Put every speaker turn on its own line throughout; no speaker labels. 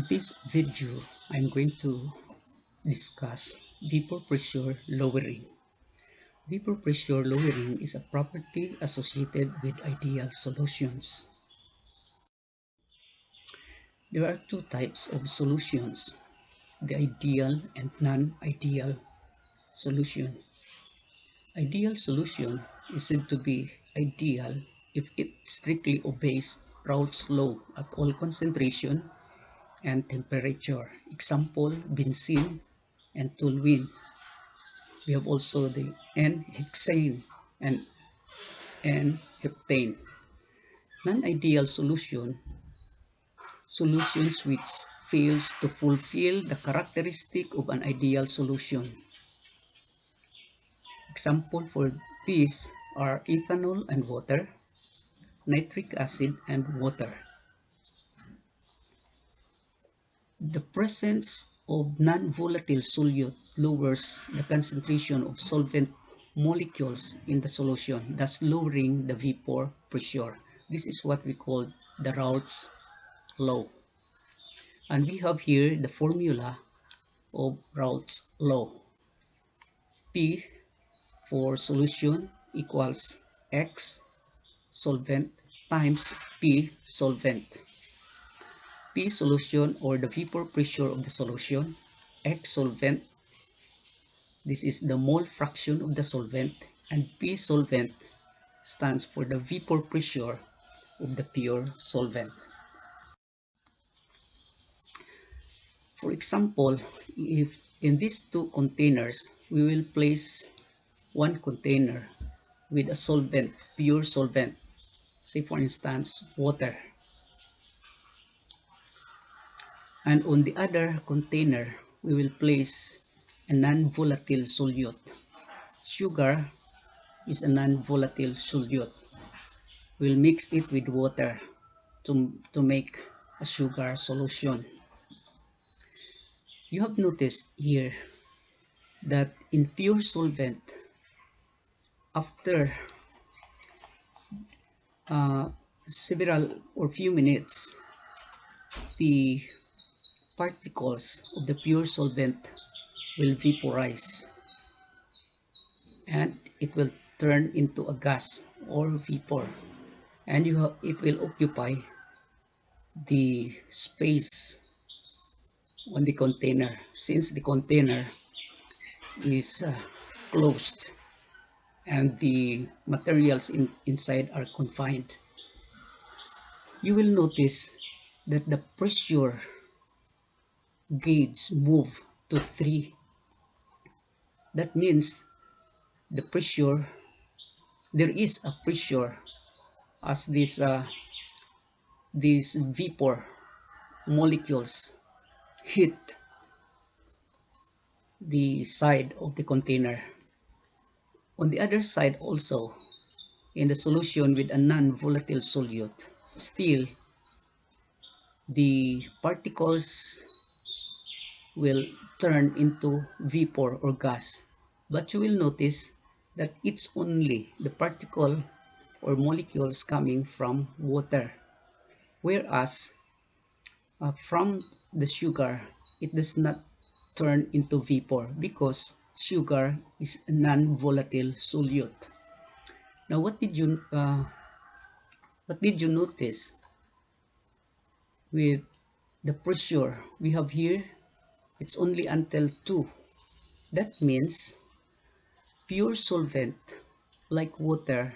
In this video, I'm going to discuss vapor pressure lowering. Vapor pressure lowering is a property associated with ideal solutions. There are two types of solutions, the ideal and non-ideal solution. Ideal solution is said to be ideal if it strictly obeys Raoult's law at all concentration and temperature. Example, benzene and toluene. We have also the N-hexane and N-heptane. Non-ideal solutions which fails to fulfill the characteristic of an ideal solution. Example for these are ethanol and water, nitric acid and water. The presence of non-volatile solute lowers the concentration of solvent molecules in the solution, thus lowering the vapor pressure. This is what we call the Raoult's law. And we have here the formula of Raoult's law. P for solution equals X solvent times P solvent. P solution, or the vapor pressure of the solution, X solvent, this is the mole fraction of the solvent, and P solvent stands for the vapor pressure of the pure solvent. For example, if in these two containers, we will place one container with a solvent, pure solvent, say for instance, water. And on the other container, we will place a non-volatile solute. Sugar is a non-volatile solute. We'll mix it with water to make a sugar solution. You have noticed here that in pure solvent, after several or few minutes, the particles of the pure solvent will vaporize and it will turn into a gas or vapor, and it will occupy the space on the container, since the container is closed and the materials inside are confined. You will notice that the pressure gauge move to 3. That means the pressure, there is a pressure as these vapor molecules hit the side of the container. On the other side also, in the solution with a non-volatile solute, still the particles will turn into vapor or gas, but you will notice that it's only the particle or molecules coming from water, whereas from the sugar, it does not turn into vapor because sugar is a non-volatile solute. Now, what did you notice with the pressure we have here? It's only until 2. That means pure solvent, like water,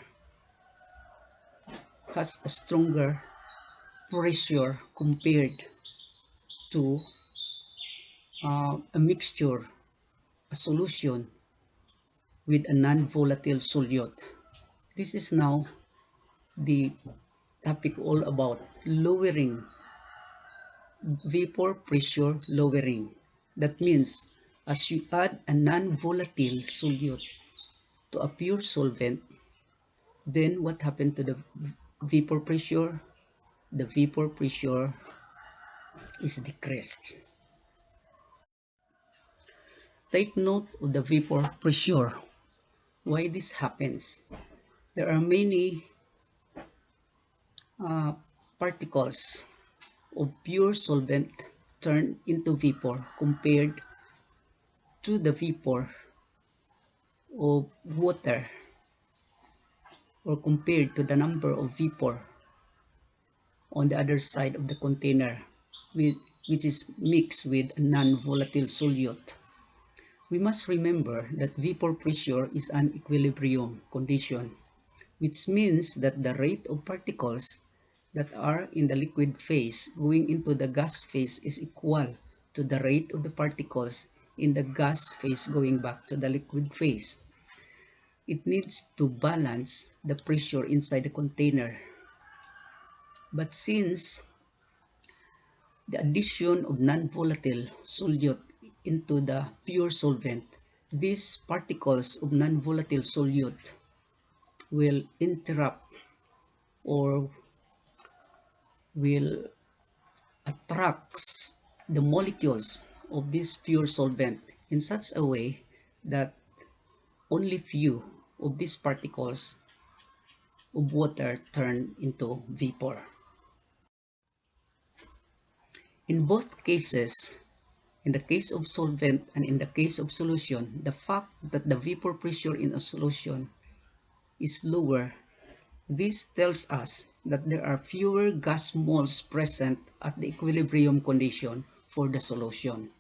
has a stronger pressure compared to a mixture, a solution with a non-volatile solute. This is now the topic all about lowering, vapor pressure lowering. That means as you add a non-volatile solute to a pure solvent, then what happened to the vapor pressure? The vapor pressure is decreased. Take note of the vapor pressure. Why this happens? There are many particles of pure solvent turn into vapor compared to the vapor of water, or compared to the number of vapor on the other side of the container, which is mixed with a non-volatile solute. We must remember that vapor pressure is an equilibrium condition, which means that the rate of particles that are in the liquid phase going into the gas phase is equal to the rate of the particles in the gas phase going back to the liquid phase. It needs to balance the pressure inside the container. But since the addition of non-volatile solute into the pure solvent, these particles of non-volatile solute will interrupt or will attract the molecules of this pure solvent in such a way that only few of these particles of water turn into vapor. In both cases, in the case of solvent and in the case of solution, the fact that the vapor pressure in a solution is lower, this tells us that there are fewer gas moles present at the equilibrium condition for the solution.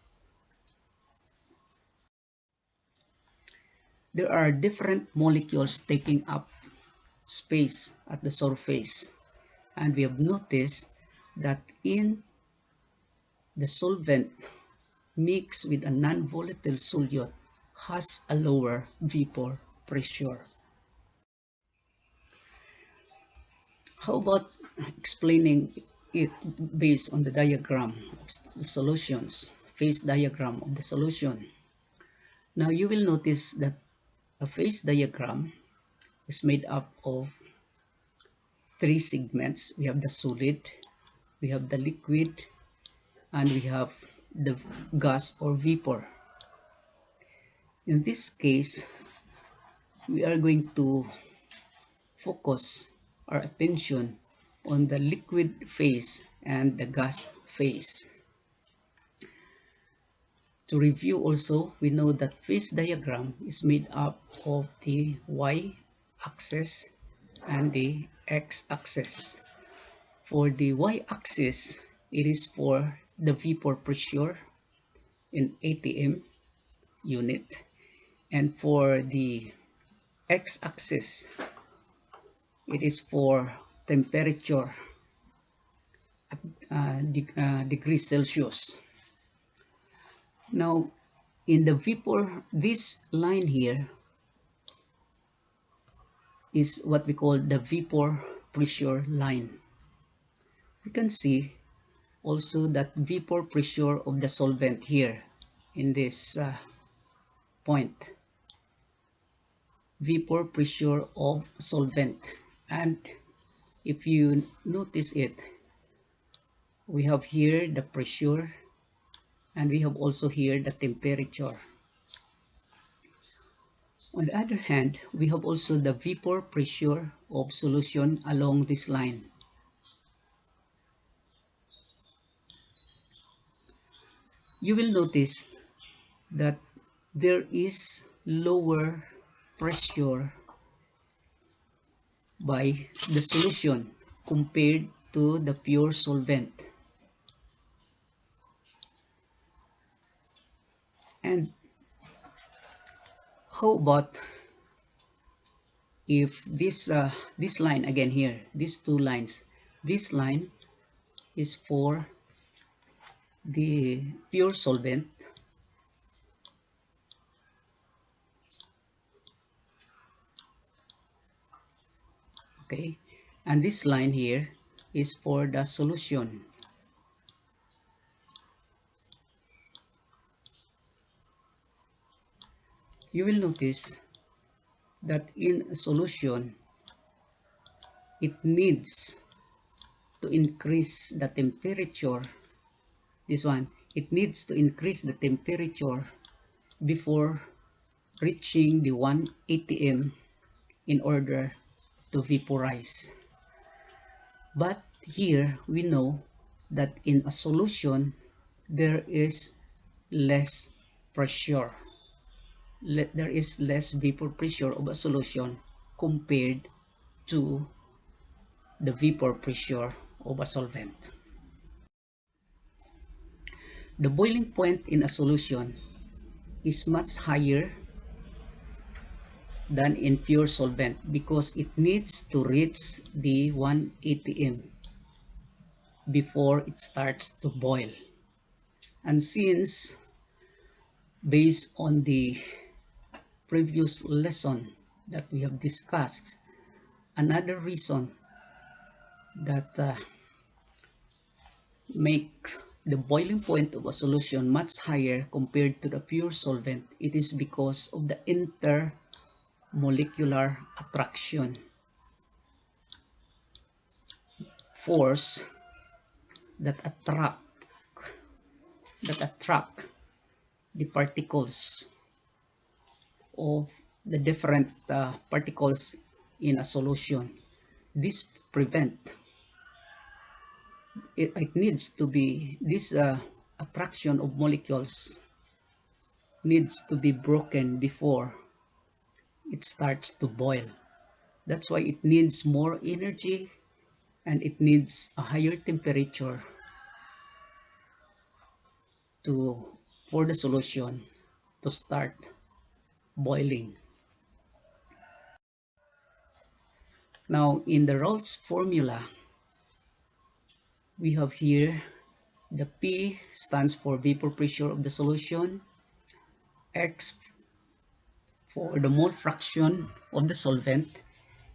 There are different molecules taking up space at the surface, and we have noticed that in the solvent mixed with a non-volatile solute has a lower vapor pressure. How about explaining it based on the diagram of the solutions, phase diagram of the solution? Now you will notice that a phase diagram is made up of three segments. We have the solid, we have the liquid, and we have the gas or vapor. In this case, we are going to focus our attention on the liquid phase and the gas phase. To review also, we know that phase diagram is made up of the y-axis and the x-axis. For the y-axis, it is for the vapor pressure in atm unit, and for the x-axis, it is for temperature at degrees Celsius. Now, in the vapor, this line here is what we call the vapor pressure line. We can see also that vapor pressure of the solvent here in this point. Vapor pressure of solvent, and if you notice it, we have here the pressure and we have also here the temperature. On the other hand, we have also the vapor pressure of solution along this line. You will notice that there is lower pressure by the solution compared to the pure solvent. And how about if this line again here, these two lines, this line is for the pure solvent, okay, and this line here is for the solution. You will notice that in a solution, it needs to increase the temperature. This one, it needs to increase the temperature before reaching the 1 atm in order to vaporize. But here we know that in a solution, there is less pressure. There is less vapor pressure of a solution compared to the vapor pressure of a solvent. The boiling point in a solution is much higher than in pure solvent because it needs to reach the 1 atm before it starts to boil. And since, based on the previous lesson that we have discussed, another reason that make the boiling point of a solution much higher compared to the pure solvent, it is because of the intermolecular attraction force that attract the particles of the different particles in a solution. This prevent it needs to be this attraction of molecules needs to be broken before it starts to boil. That's why it needs more energy and it needs a higher temperature to for the solution to start boiling. Now in the Raoult's formula, we have here the P stands for vapor pressure of the solution, X for the mole fraction of the solvent,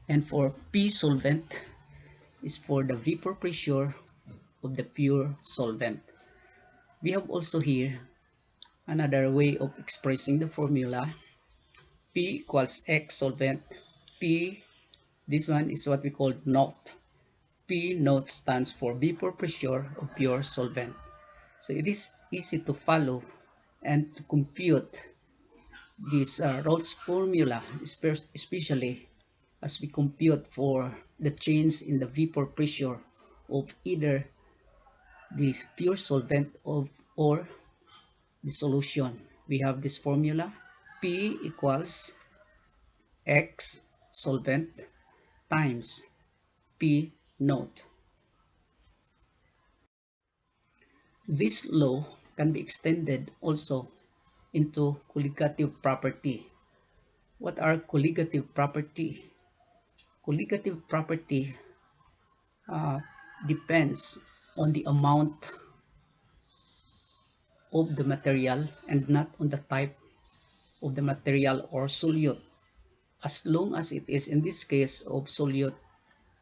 and for P solvent is for the vapor pressure of the pure solvent. We have also here another way of expressing the formula. P equals X solvent. P, this one is what we call naught. P naught stands for vapor pressure of pure solvent. So it is easy to follow and to compute this Raoult's formula, especially as we compute for the change in the vapor pressure of either the pure solvent or the solution. We have this formula: P equals X solvent times P naught. This law can be extended also into colligative property. What are colligative property? Colligative property depends on the amount of the material and not on the type of the material or solute, as long as it is in this case of solute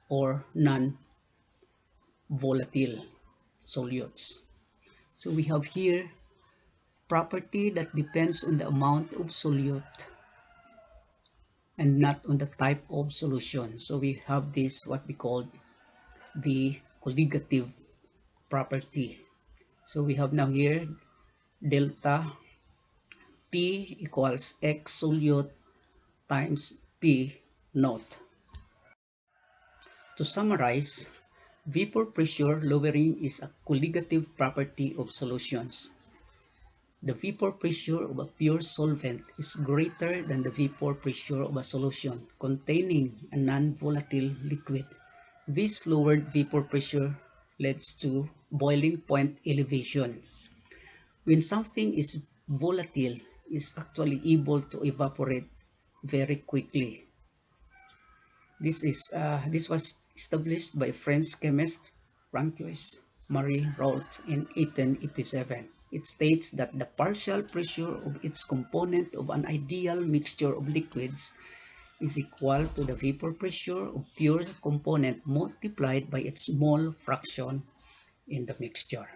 or non-volatile solutes. So we have here property that depends on the amount of solute and not on the type of solution. So we have this what we call the colligative property. So we have now here delta P equals X solute times P naught. To summarize, vapor pressure lowering is a colligative property of solutions. The vapor pressure of a pure solvent is greater than the vapor pressure of a solution containing a non-volatile liquid. This lowered vapor pressure leads to boiling point elevation. When something is volatile, it is actually able to evaporate very quickly. This was established by French chemist Francois Marie Raoult in 1887. It states that the partial pressure of its component of an ideal mixture of liquids is equal to the vapor pressure of pure component multiplied by its mole fraction in the mixture.